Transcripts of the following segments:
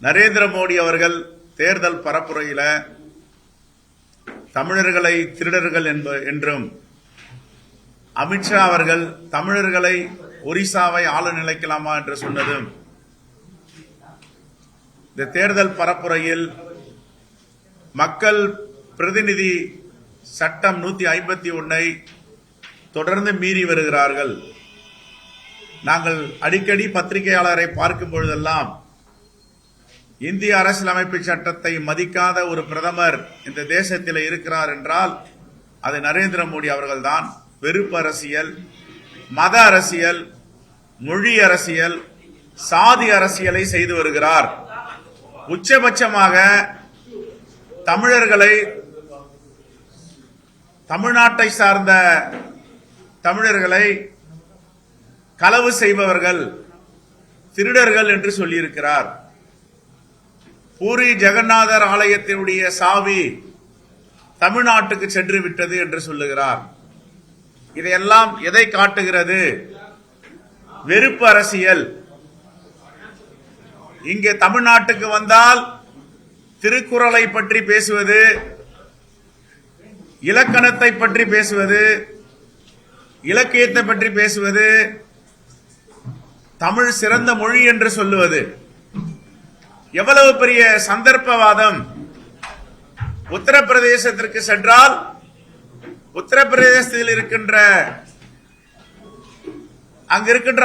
நரேந்திர மோடி அவர்கள் தேர்தல் பரப்புரையில தமிழர்களை திருடர்கள் என்றும், அமித்ஷா அவர்கள் தமிழர்களை ஒரிசாவை ஆள நிலைக்கலாமா என்று சொன்னதும், இந்த தேர்தல் பரப்புரையில் மக்கள் பிரதிநிதி சட்டம் 151 தொடர்ந்து மீறி வருகிறார்கள். நாங்கள் அடிக்கடி பத்திரிகையாளரை பார்க்கும் பொழுதெல்லாம் இந்திய அரசியலமைப்பு சட்டத்தை மதிக்காத ஒரு பிரதமர் இந்த தேசத்தில் இருக்கிறார் என்றால் அது நரேந்திர மோடி அவர்கள்தான். வெறுப்பு அரசியல், மத அரசியல், மொழி அரசியல், சாதி அரசியலை செய்து வருகிறார். உச்சபட்சமாக தமிழர்களை, தமிழ்நாட்டை சார்ந்த தமிழர்களை களவு செய்பவர்கள், திருடர்கள் என்று சொல்லியிருக்கிறார். பூரி ஜெகநாதர் ஆலயத்தினுடைய சாவி தமிழ்நாட்டுக்கு சென்று விட்டது என்று சொல்லுகிறார். இதையெல்லாம் எதை காட்டுகிறது? வெறுப்பு அரசியல். இங்கே தமிழ்நாட்டுக்கு வந்தால் திருக்குறளை பற்றி பேசுவது, இலக்கணத்தை பற்றி பேசுவது, இலக்கியத்தை பற்றி பேசுவது, தமிழ் சிறந்த மொழி என்று சொல்லுவது, எவ்வளவு பெரிய சந்தர்ப்பவாதம். உத்தரப்பிரதேசத்திற்கு சென்றால் உத்தரப்பிரதேசத்தில் இருக்கின்ற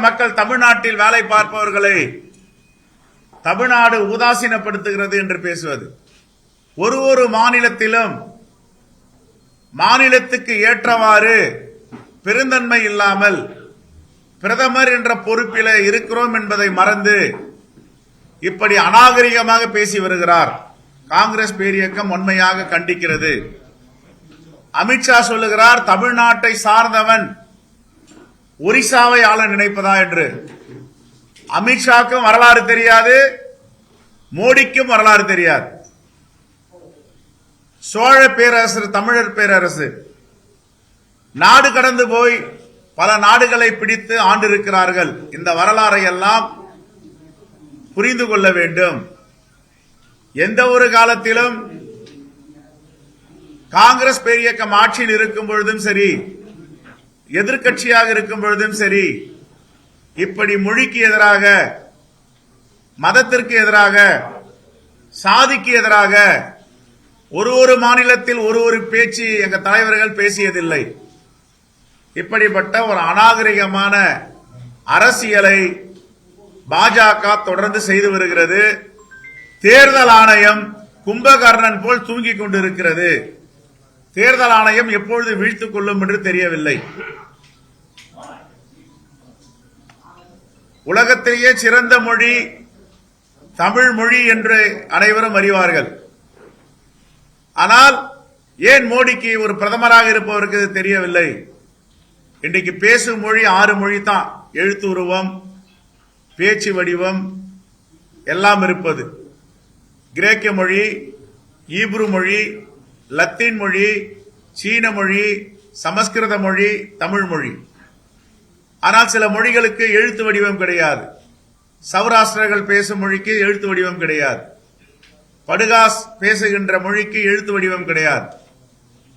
மக்கள் தமிழ்நாட்டில் வேலை பார்ப்பவர்களை தமிழ்நாடு உதாசீனப்படுத்துகிறது என்று பேசுவது. ஒரு மாநிலத்திலும் மாநிலத்துக்கு ஏற்றவாறு பெருந்தன்மை இல்லாமல் பிரதமர் என்ற பொறுப்பில் இருக்கிறோம் என்பதை மறந்து இப்படி அநாகரிகமாக பேசி வருகிறார். காங்கிரஸ் பேரியக்கம் உண்மையாக கண்டிக்கிறது. அமித்ஷா சொல்லுகிறார் தமிழ்நாட்டை சார்ந்தவன் ஒரிசாவை ஆள நினைப்பதா என்று. அமித்ஷாக்கும் வரலாறு தெரியாது, மோடிக்கும் வரலாறு தெரியாது. சோழ பேரரசு, தமிழர் பேரரசு நாடு கடந்து போய் பல நாடுகளை பிடித்து ஆண்டிருக்கிறார்கள். இந்த வரலாறை எல்லாம் புரிந்து கொள்ள வேண்டும். எந்த ஒரு காலத்திலும் காங்கிரஸ் பேரியக்கம் ஆட்சியில் இருக்கும் பொழுதும் சரி, எதிர்க்கட்சியாக இருக்கும் பொழுதும் சரி, இப்படி மொழிக்கு எதிராக, மதத்திற்கு எதிராக, சாதிக்கு எதிராக ஒரு மாநிலத்தில் ஒரு பேச்சு எங்க தலைவர்கள் பேசியதில்லை. இப்படிப்பட்ட ஒரு அநாகரிகமான அரசியலை பாஜக தொடர்ந்து செய்து வருகிறது. தேர்தல் ஆணையம் கும்பகர்ணன் போல் தூங்கிக் கொண்டிருக்கிறது. தேர்தல் ஆணையம் எப்பொழுது வீழ்த்துக் கொள்ளும் என்று தெரியவில்லை. உலகத்திலேயே சிறந்த மொழி தமிழ் மொழி என்று அனைவரும் அறிவார்கள். ஆனால் ஏன் மோடிக்கு ஒரு பிரதமராக இருப்பவருக்கு தெரியவில்லை? இன்றைக்கு பேசும் மொழி 6 மொழி தான். எழுத்து உருவம், பேச்சு வடிவம் எல்லாம் இருப்பது. கிரேக்க மொழி, ஈப்ரு மொழி, லத்தீன் மொழி, சீன மொழி, சமஸ்கிருத மொழி, தமிழ் மொழி. ஆனால் சில மொழிகளுக்கு எழுத்து வடிவம் கிடையாது. சௌராஷ்டிரர்கள் பேசும் மொழிக்கு எழுத்து வடிவம் கிடையாது. படுகாஸ் பேசுகின்ற மொழிக்கு எழுத்து வடிவம் கிடையாது.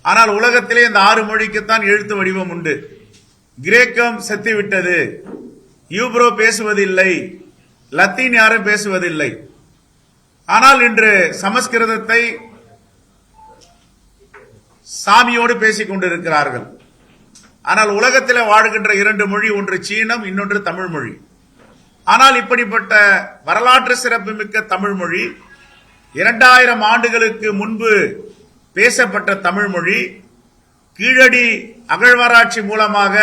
ஆனால் உலகத்திலே இந்த 6 மொழிக்குத்தான் எழுத்து வடிவம் உண்டு. கிரேக்கம் செத்துவிட்டது. யூப்ரோ பேசுவதில்லை, லத்தீன் யாரும் பேசுவதில்லை. ஆனால் இன்று சமஸ்கிருதத்தை சாமியோடு பேசிக் கொண்டிருக்கிறார்கள். ஆனால் உலகத்தில் வாழ்கின்ற 2 மொழி, ஒன்று சீனம், இன்னொன்று தமிழ் மொழி. ஆனால் இப்படிப்பட்ட வரலாற்று சிறப்புமிக்க தமிழ் மொழி, 2000 ஆண்டுகளுக்கு முன்பு பேசப்பட்ட தமிழ் மொழி, கீழடி அகழ்வாராய்ச்சி மூலமாக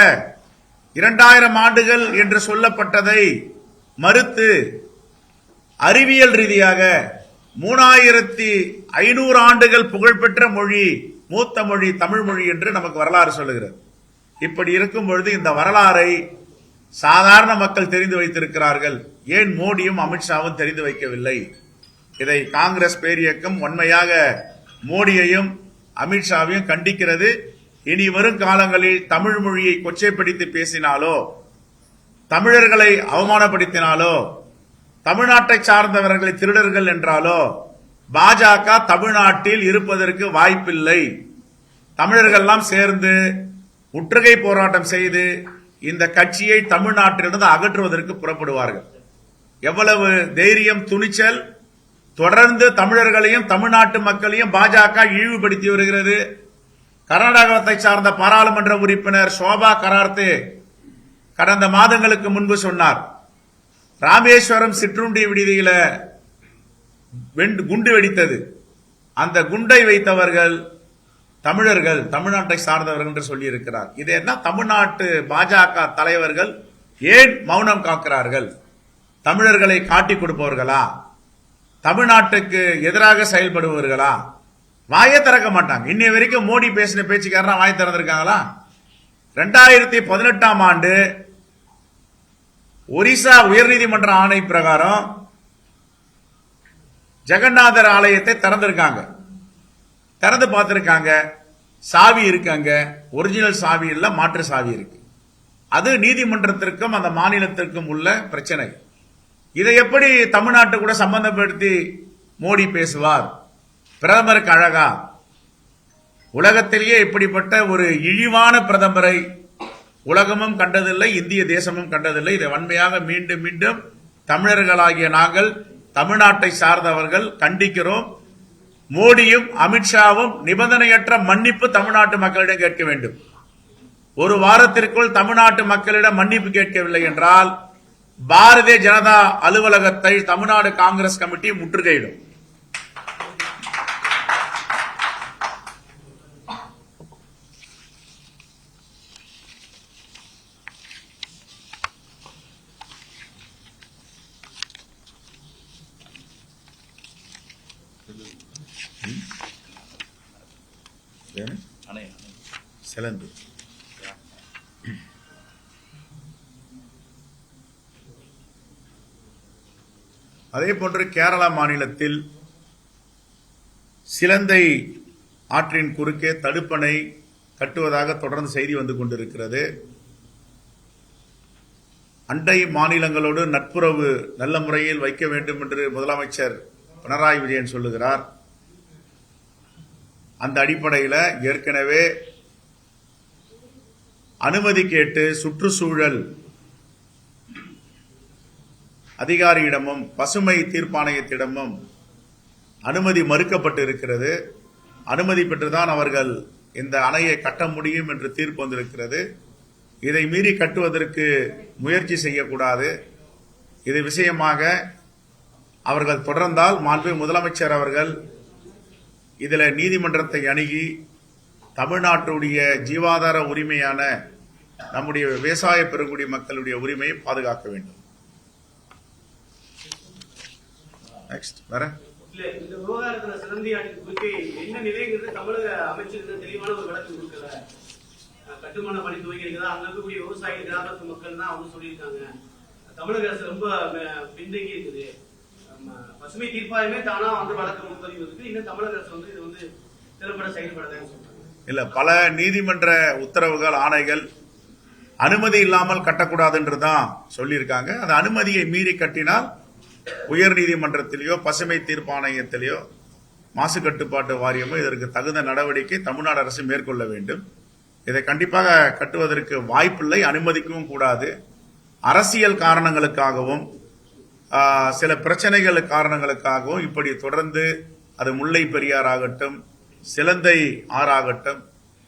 2000 ஆண்டுகள் என்று சொல்லப்பட்டதை மறுத்து அறிவியல் ரீதியாக 3500 ஆண்டுகள் புகழ்பெற்ற மொழி, மூத்த மொழி தமிழ் மொழி என்று நமக்கு வரலாறு சொல்லுகிறது. இப்படி இருக்கும் பொழுது இந்த வரலாறை சாதாரண மக்கள் தெரிந்து வைத்திருக்கிறார்கள். ஏன் மோடியும் அமித்ஷாவும் தெரிந்து வைக்கவில்லை? இதை காங்கிரஸ் பேரியக்கம் உண்மையாக மோடியையும் அமித்ஷாவையும் கண்டிக்கிறது. இனி வரும் காலங்களில் தமிழ் மொழியை கொச்சைப்படுத்தி பேசினாலோ, தமிழர்களை அவமானப்படுத்தினாலோ, தமிழ்நாட்டை சார்ந்தவர்களை திருடர்கள் என்றாலோ பாஜக தமிழ்நாட்டில் இருப்பதற்கு வாய்ப்பில்லை. தமிழர்கள்லாம் சேர்ந்து முற்றுகை போராட்டம் செய்து இந்த கட்சியை தமிழ்நாட்டிலிருந்து அகற்றுவதற்கு புறப்படுவார்கள். எவ்வளவு தைரியம், துணிச்சல்! தொடர்ந்து தமிழர்களையும் தமிழ்நாட்டு மக்களையும் பாஜக இழிவுபடுத்தி வருகிறது. கர்நாடகத்தை சார்ந்த பாராளுமன்ற உறுப்பினர் சோபா கரார்த்தே கடந்த மாதங்களுக்கு முன்பு சொன்னார், ராமேஸ்வரம் சிற்றுண்டி விடுதியில குண்டு வெடித்தது, அந்த குண்டை வைத்தவர்கள் தமிழர்கள், தமிழ்நாட்டை சார்ந்தவர்கள் என்று சொல்லி இருக்கிறார். இது என்ன? தமிழ்நாட்டு பாஜக தலைவர்கள் ஏன் மௌனம் காக்கிறார்கள்? தமிழர்களை காட்டிக் கொடுப்பவர்களா? தமிழ்நாட்டுக்கு எதிராக செயல்படுபவர்களா? வாயை திறக்க மாட்டாங்க. இன்னை வரைக்கும் மோடி பேசின பேச்சுக்காரனா வாய் திறந்திருக்காங்களா? 2018ஆம் ஆண்டு ஒரிசா உயர்நீதிமன்ற ஆணை பிரகாரம் ஜெகநாதர் ஆலயத்தை திறந்திருக்காங்க. திறந்து பார்த்திருக்காங்க. சாவி இருக்காங்க. ஒரிஜினல் சாவி இல்ல, மாற்று சாவி இருக்கு. அது நீதிமன்றத்திற்கும் அந்த மாநிலத்திற்கும் உள்ள பிரச்சனை. இதை எப்படி தமிழ்நாட்டு கூட சம்பந்தப்படுத்தி மோடி பேசுவார்? பிரதமருக்கு அழகா? உலகத்திலேயே இப்படிப்பட்ட ஒரு இழிவான பிரதமரை உலகமும் கண்டதில்லை, இந்திய தேசமும் கண்டதில்லை. இதை வன்மையாக மீண்டும் மீண்டும் தமிழர்களாகிய நாங்கள், தமிழ்நாட்டை சார்ந்தவர்கள் கண்டிக்கிறோம். மோடியும் அமித்ஷாவும் நிபந்தனையற்ற மன்னிப்பு தமிழ்நாட்டு மக்களிடம் கேட்க வேண்டும். ஒரு வாரத்திற்குள் தமிழ்நாட்டு மக்களிடம் மன்னிப்பு கேட்கவில்லை என்றால் பாரதிய ஜனதா அலுவலகத்தை தமிழ்நாடு காங்கிரஸ் கமிட்டி முற்றுகையிடும். சிலந்து அதே போன்று கேரளா மாநிலத்தில் சிலந்தை ஆற்றின் குறுக்கே தடுப்பணை கட்டுவதாக தொடர்ந்து செய்தி வந்து கொண்டிருக்கிறது. அண்டை மாநிலங்களோடு நட்புறவு நல்ல முறையில் வைக்க வேண்டும் என்று முதலமைச்சர் பினராயி விஜயன் சொல்லுகிறார். அந்த அடிப்படையில் ஏற்கனவே அனுமதி கேட்டு சுற்றுச்சூழல் அதிகாரியிடமும் பசுமை தீர்ப்பாணையத்திடமும் அனுமதி மறுக்கப்பட்டு இருக்கிறது. அனுமதி பெற்றுதான் அவர்கள் இந்த அணையை கட்ட முடியும் என்று தீர்ப்பு வந்திருக்கிறது. இதை மீறி கட்டுவதற்கு முயற்சி செய்யக்கூடாது. இது விஷயமாக அவர்கள் தொடர்ந்தால் மாண்புமிகு முதலமைச்சர் அவர்கள் இதில் நீதிமன்றத்தை அணுகி தமிழ்நாட்டுடைய ஜீவாதார உரிமையான நம்முடைய விவசாய பெருங்குடி மக்களுடைய உரிமையை பாதுகாக்க வேண்டும். நெக்ஸ்ட் வேற இந்த விவகாரத்தில் சிலந்தியாற்றின் குறுக்கே என்ன நிலைங்கிறது தமிழக அமைச்சருக்கு தெளிவான ஒரு விளக்கம் கொடுக்கல. கட்டுமான பணி துவங்கியிருக்கிறதா, அங்க இருக்கக்கூடிய விவசாயிகள் கிராமத்து மக்கள் தான் அவங்க சொல்லியிருக்காங்க. தமிழக அரசு ரொம்ப பின்தங்கி இருக்குது. பசுமை தீர்ப்பாயமே தானா வந்து வழக்கு முன்பதிவு இருக்கு. இன்னும் தமிழக அரசு வந்து இது வந்து திறம்பட செயல்படுறதுன்னு சொல்றாங்க. இல்ல, பல நீதிமன்ற உத்தரவுகள், ஆணைகள் அனுமதி இல்லாமல் கட்டக்கூடாது என்றுதான் சொல்லியிருக்காங்க. அந்த அனுமதியை மீறி கட்டினால் உயர் நீதிமன்றத்திலேயோ பசுமை தீர்ப்பாணையத்திலேயோ மாசு கட்டுப்பாட்டு வாரியமோ இதற்கு தகுந்த நடவடிக்கை தமிழ்நாடு அரசு மேற்கொள்ள வேண்டும். இதை கண்டிப்பாக கட்டுவதற்கு வாய்ப்பில்லை, அனுமதிக்கவும் கூடாது. அரசியல் காரணங்களுக்காகவும் சில பிரச்சனைகள் காரணங்களுக்காகவும் இப்படி தொடர்ந்து அது முல்லை பெரியார் ஆகட்டும், சிலந்தை ஆறாகட்டும்,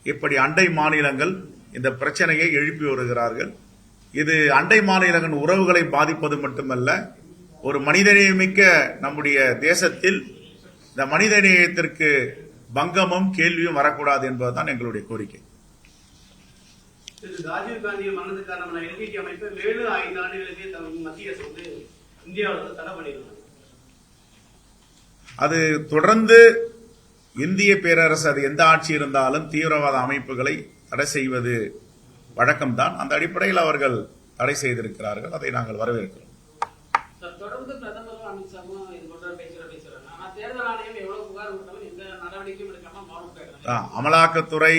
இப்படி அண்டை மாநிலங்கள் இந்த பிரச்சனையை எழுப்பி வருகிறார்கள். இது அண்டை மாநிலங்களின் உறவுகளை பாதிப்பது மட்டுமல்ல, ஒரு மனிதநேயமிக்க நம்முடைய தேசத்தில் இந்த மனிதநேயத்திற்கு பங்கமும் கேள்வியும் வரக்கூடாது என்பதுதான் எங்களுடைய கோரிக்கை. ராஜீவ் காந்தி மரணத்துக்கு காரணமான எல்டிடி அமைப்பை மேலும் 5 ஆண்டுகளுக்கு மத்திய அரசு வந்து இந்தியாவில் தடை பண்ணிருக்காங்க. அது தொடர்ந்து இந்திய பேரரசு, அது எந்த ஆட்சி இருந்தாலும் தீவிரவாத அமைப்புகளை தடை செய்வது வழக்கம்தான். அந்த அடிப்படையில் அவர்கள் தடை செய்திருக்கிறார்கள். அதை நாங்கள் வரவேற்கிறோம். தொடர்ந்து பிரதமரும் அமித்ஷாவும் இது போன்ற பேசுறாங்க. ஆனா தேர்தல் ஆணையம் எவ்வளவு புகார் கொடுத்தாலும் எந்த நடவடிக்கையும் எடுக்காம மௌனம் காக்குறாங்க. அமலாக்கத்துறை,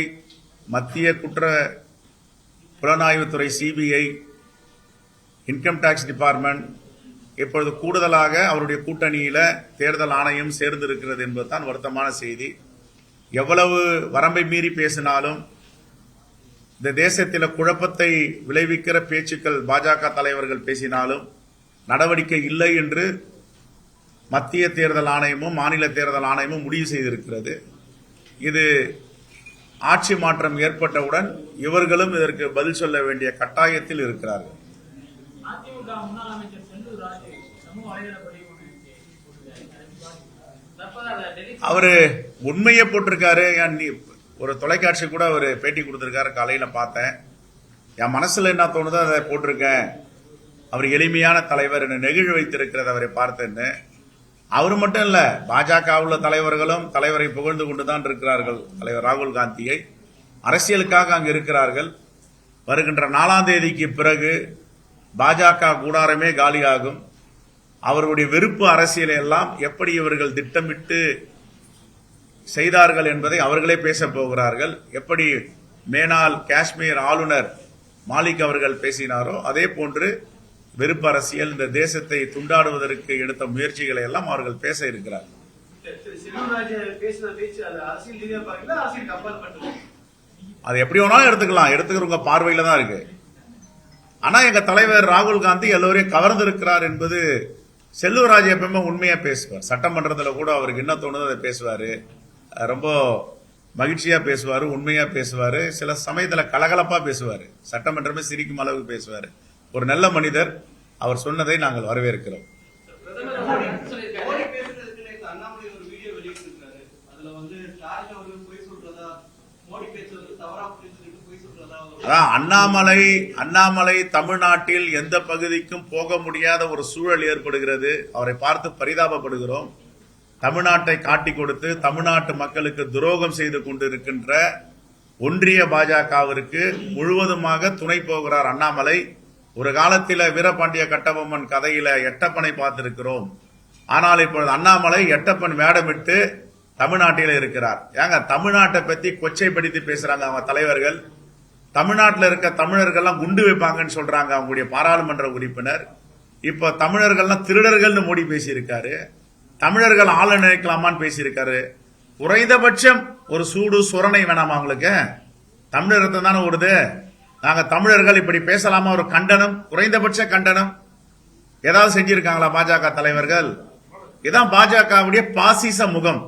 மத்திய குற்ற புலனாய்வுத்துறை, சிபிஐ, இன்கம் டாக்ஸ் டிபார்ட்மெண்ட் இப்பொழுது கூடுதலாக அவருடைய கூட்டணியில தேர்தல் ஆணையம் சேர்ந்திருக்கிறது என்பதுதான் வருத்தமான செய்தி. எவ்வளவு வரம்பை மீறி பேசினாலும் இந்த தேசத்தில் குழப்பத்தை விளைவிக்கிற பேச்சுக்கள் பாஜக தலைவர்கள் பேசினாலும் நடவடிக்கை இல்லை என்று மத்திய தேர்தல் ஆணையமும் மாநில தேர்தல் ஆணையமும் முடிவு செய்திருக்கிறது. இது ஆட்சி மாற்றம் ஏற்பட்டவுடன் இவர்களும் இதற்கு பதில் சொல்ல வேண்டிய கட்டாயத்தில் இருக்கிறார்கள். அதிமுக முன்னாள் அமைச்சர் செல்லூர் ராஜு சமூக வலைதளப்படி அவரு உண்மையை போட்டிருக்காரு. ஒரு தொலைக்காட்சி கூட ஒரு பேட்டி கொடுத்திருக்காரு, காலையில பார்த்தேன். என் மனசுல என்ன தோணுதோ அதை போட்டிருக்கேன். அவர் எளிமையான தலைவர், என்னை நெகிழ வைத்திருக்கிறது அவரை பார்த்தேன்னு. அவரு மட்டும் இல்ல, பாஜக உள்ள தலைவர்களும் தலைவரை புகழ்ந்து கொண்டுதான் இருக்கிறார்கள். தலைவர் ராகுல் காந்தியை அரசியலுக்காக அங்கு இருக்கிறார்கள். வருகின்ற 4ஆம் தேதிக்கு பிறகு பாஜக கூடாரமே காலியாகும். அவருடைய வெறுப்பு அரசியலை எல்லாம் எப்படி இவர்கள் திட்டமிட்டு செய்தார்கள் என்பதை அவர்களே பேசப் போகிறார்கள். எப்படி மேனால் காஷ்மீர் ஆளுநர் மாலிக் அவர்கள் பேசினாரோ அதே போன்று வெறுப்பு அரசியல், இந்த தேசத்தை துண்டாடுவதற்கு எடுத்த முயற்சிகளை எல்லாம் அவர்கள் பேச இருக்கிறார்கள். அது எப்படி வேணாலும் எடுத்துக்கலாம், எடுத்துக்கிறவங்க பார்வையில தான் இருக்கு. ஆனா எங்க தலைவர் ராகுல் காந்தி எல்லோரையும் கவர்ந்திருக்கிறார் என்பது செல்லூர் ராஜு எப்பவுமே உண்மையா பேசுவார். சட்டமன்றத்துல கூட அவருக்கு என்ன தோணுதோ அதை பேசுவாரு. ரொம்ப மகிழ்ச்சியா பேசுவாரு, உண்மையா பேசுவாரு. சில சமயத்துல கலகலப்பா பேசுவாரு, சட்டமன்றமே சிரிக்கும் அளவுக்கு பேசுவாரு. ஒரு நல்ல மனிதர். அவர் சொன்னதை நாங்கள் வரவேற்கிறோம். அதான் அண்ணாமலை தமிழ்நாட்டில் எந்த பகுதிக்கும் போக முடியாத ஒரு சூழல் ஏற்படுகிறது. அவரை பார்த்து பரிதாபப்படுகிறோம். தமிழ்நாட்டை காட்டிக் கொடுத்து தமிழ்நாட்டு மக்களுக்கு துரோகம் செய்து கொண்டிருக்கின்ற ஒன்றிய பாஜகவிற்கு முழுவதுமாக துணை போகிறார் அண்ணாமலை. ஒரு காலத்தில் வீரபாண்டிய கட்டபொம்மன் கதையில எட்டப்பனை பார்த்திருக்கிறோம். ஆனால் இப்பொழுது அண்ணாமலை எட்டப்பன் வேடமிட்டு தமிழ்நாட்டில இருக்கிறார். ஏங்க தமிழ்நாட்டை பத்தி கொச்சைப்படுத்தி பேசுறாங்க அவங்க தலைவர்கள். தமிழ்நாட்டில் இருக்க தமிழர்கள்லாம் குண்டு வைப்பாங்கன்னு சொல்றாங்க அவங்களுடைய பாராளுமன்ற உறுப்பினர். இப்ப தமிழர்கள்லாம் திருடர்கள்னு மோடி பேசியிருக்காரு. தமிழர்கள் ஆள நினைக்கலாமான்னு பேசியிருக்காரு. குறைந்தபட்சம் ஒரு சூடு சுரணை வேணாமா அவங்களுக்கு? தமிழகத்தை தானே ஓடுது. நாங்க தமிழர்கள் இப்படி பேசலாமா? ஒரு கண்டனம், குறைந்தபட்ச கண்டனம் ஏதாவது செஞ்சிருக்காங்களா பாஜக தலைவர்கள்? இதான் பாஜகவுடைய பாசிச முகம்.